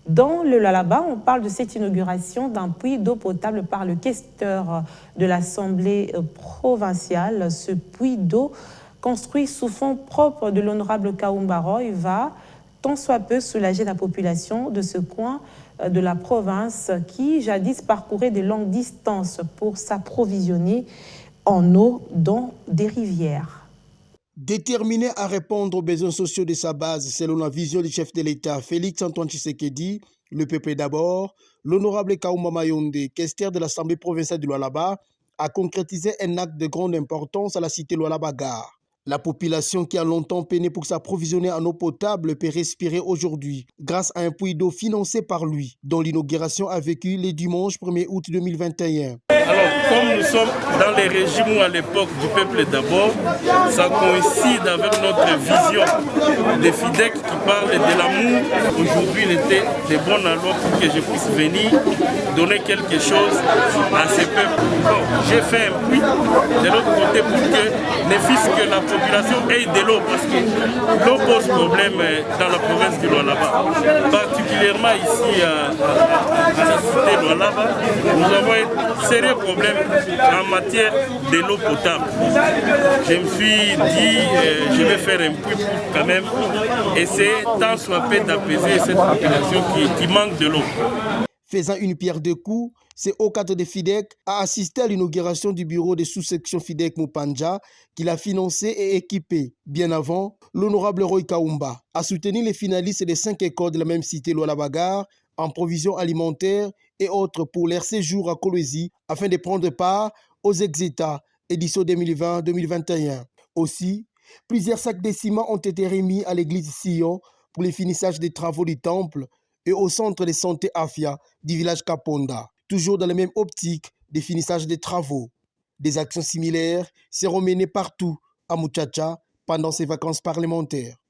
Dans le Lualaba, on parle de cette inauguration d'un puits d'eau potable par le questeur de l'Assemblée provinciale. Ce puits d'eau, construit sous fonds propres de l'honorable Kaumba Roy, va tant soit peu soulager la population de ce coin de la province qui jadis parcourait de longues distances pour s'approvisionner en eau dans des rivières. Déterminé à répondre aux besoins sociaux de sa base, selon la vision du chef de l'État Félix-Antoine Tshisekedi, le peuple d'abord, l'honorable Kaumba Mayonde, questeur de l'Assemblée provinciale du Lualaba, a concrétisé un acte de grande importance à la cité Lualaba-Gare. La population qui a longtemps peiné pour s'approvisionner en eau potable peut respirer aujourd'hui grâce à un puits d'eau financé par lui, dont l'inauguration a vécu le dimanche 1er août 2021. Alors, comme nous sommes dans les régimes où à l'époque du peuple d'abord, ça coïncide avec notre vision des FIDEC qui parlent de l'amour. Aujourd'hui, il était de bonne loi pour que je puisse venir donner quelque chose à ces peuples. Bon, j'ai fait un puits de l'autre côté pour que, ne fût-ce que la population ait de l'eau, parce que l'eau pose problème dans la province du Lualaba. Particulièrement ici à la cité Lualaba, nous avons un sérieux problème en matière de l'eau potable. Je me suis dit, je vais faire un puits pour quand même essayer tant soit peu d'apaiser cette population qui manque de l'eau. Faisant une pierre deux coups, c'est au cadre de FIDEC a assisté à l'inauguration du bureau de sous-section FIDEC Mupanja qu'il a financé et équipé. Bien avant, l'honorable Roy Kaumba a soutenu les finalistes des 5 écoles de la même cité Lualaba-Gare en provisions alimentaires et autres pour leur séjour à Kolwezi afin de prendre part aux Exetas édition 2020-2021. Aussi, plusieurs sacs de ciment ont été remis à l'église Sion pour le finissage des travaux du temple et au centre de santé Afia du village Kaponda, toujours dans la même optique de finissage des travaux. Des actions similaires seront menées partout à Muchacha pendant ces vacances parlementaires.